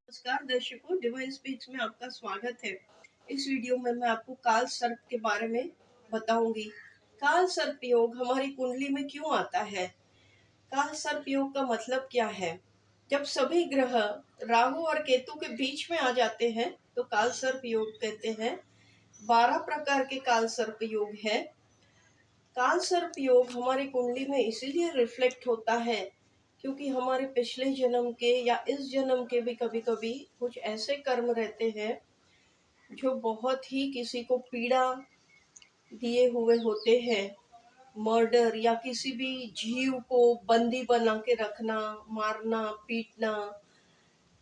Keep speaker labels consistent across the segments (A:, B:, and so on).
A: नमस्कार दर्शकों, divine speech में आपका स्वागत है। इस वीडियो में मैं आपको काल सर्प के बारे में बताऊंगी। काल सर्प योग हमारी कुंडली में क्यों आता है? काल सर्प योग का मतलब क्या है? जब सभी ग्रह राहु और केतु के बीच में आ जाते हैं तो काल सर्प योग कहते हैं। 12 प्रकार के काल सर्प योग है। काल सर्प योग हमारी कुंडली में इसीलिए रिफ्लेक्ट होता है क्योंकि हमारे पिछले जन्म के या इस जन्म के भी कभी कभी कुछ ऐसे कर्म रहते हैं जो बहुत ही किसी को पीड़ा दिए हुए होते हैं। मर्डर या किसी भी जीव को बंदी बना के रखना, मारना, पीटना,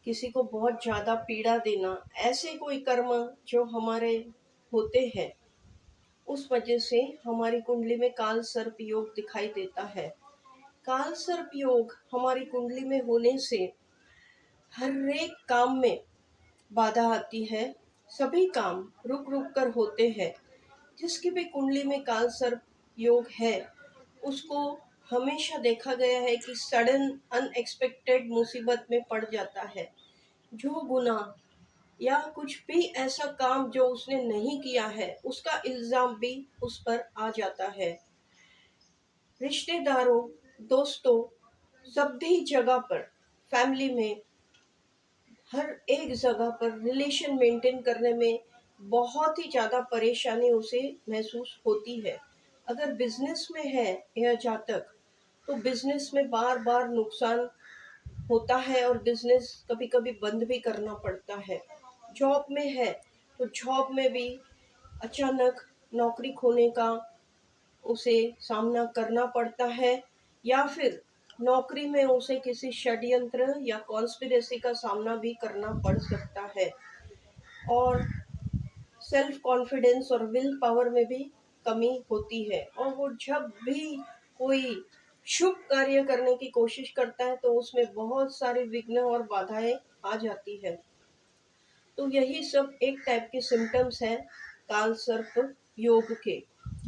A: किसी को बहुत ज़्यादा पीड़ा देना, ऐसे कोई कर्म जो हमारे होते हैं, उस वजह से हमारी कुंडली में काल सर्प योग दिखाई देता है। काल सर्प योग हमारी कुंडली में होने से हर एक काम में बाधा आती है। सभी काम रुक रुक कर होते हैं। जिसकी भी कुंडली में काल सर्प योग है उसको हमेशा देखा गया है कि सडन अनएक्सपेक्टेड मुसीबत में पड़ जाता है। जो गुनाह या कुछ भी ऐसा काम जो उसने नहीं किया है उसका इल्जाम भी उस पर आ जाता है। रिश्तेदारों, दोस्तों, सभी जगह पर, फैमिली में, हर एक जगह पर रिलेशन मेंटेन करने में बहुत ही ज़्यादा परेशानी उसे महसूस होती है। अगर बिजनेस में है यह जातक तो बिजनेस में बार बार नुकसान होता है और बिजनेस कभी कभी बंद भी करना पड़ता है। जॉब में है तो जॉब में भी अचानक नौकरी खोने का उसे सामना करना पड़ता है या फिर नौकरी में उसे किसी षड्यंत्र या कॉन्स्पिरेसी का सामना भी करना पड़ सकता है। और सेल्फ कॉन्फिडेंस और विल पावर में भी कमी होती है और वो जब भी कोई शुभ कार्य करने की कोशिश करता है तो उसमें बहुत सारे विघ्न और बाधाएं आ जाती है। तो यही सब एक टाइप के सिम्टम्स हैं काल सर्प योग के।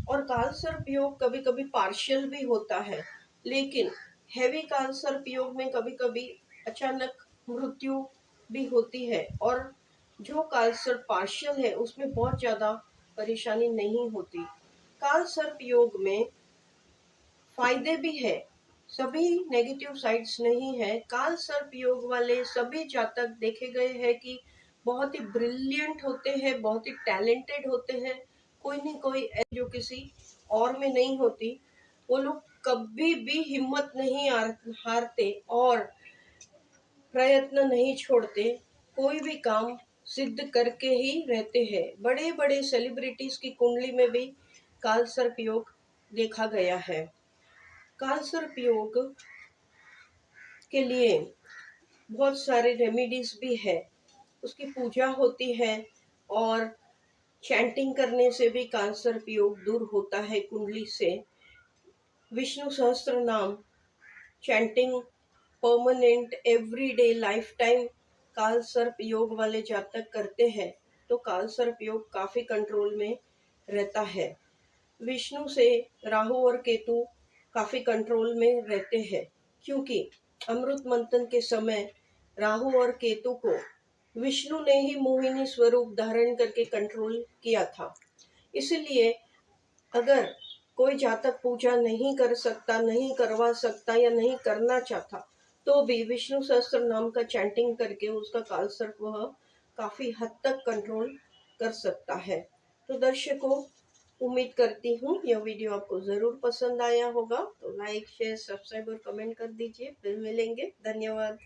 A: और काल सर्प योग कभी कभी पार्शियल भी होता है, लेकिन हैवी काल सर्प योग में कभी कभी अचानक मृत्यु भी होती है। और जो काल सर्प पार्शियल है उसमें बहुत ज़्यादा परेशानी नहीं होती। काल सर्प योग में फायदे भी है, सभी नेगेटिव साइड्स नहीं है। काल सर्प योग वाले सभी जातक देखे गए हैं कि बहुत ही ब्रिलियंट होते हैं, बहुत ही टैलेंटेड होते हैं। कोई नहीं कोई जो किसी और में नहीं होती। वो लोग कभी भी हिम्मत नहीं हारते और प्रयत्न नहीं छोड़ते। कोई भी काम सिद्ध करके ही रहते हैं। बड़े बड़े सेलिब्रिटीज की कुंडली में भी काल सर्प योग देखा गया है। काल सर्प योग के लिए बहुत सारे रेमेडीज भी है, उसकी पूजा होती है और चैंटिंग करने से भी काल सर्प योग दूर होता है कुंडली से। विष्णु सहस्त्र नाम chanting permanent everyday life time काल सर्प योग वाले जातक करते हैं तो काल सर्प योग काफी कंट्रोल में रहता है। विष्णु से राहु और केतु काफी कंट्रोल में रहते हैं क्योंकि अमृत मंथन के समय राहु और केतु को विष्णु ने ही मोहिनी स्वरूप धारण करके कंट्रोल किया था। इसलिए अगर कोई जातक पूजा नहीं कर सकता, नहीं करवा सकता या नहीं करना चाहता तो भी विष्णु सहस्त्र नाम का चैंटिंग करके उसका काल सर्प वह काफी हद तक कंट्रोल कर सकता है। तो दर्शकों, उम्मीद करती हूँ यह वीडियो आपको ज़रूर पसंद आया होगा। तो लाइक, शेयर, सब्सक्राइब और कमेंट कर दीजिए। फिर मिलेंगे। धन्यवाद।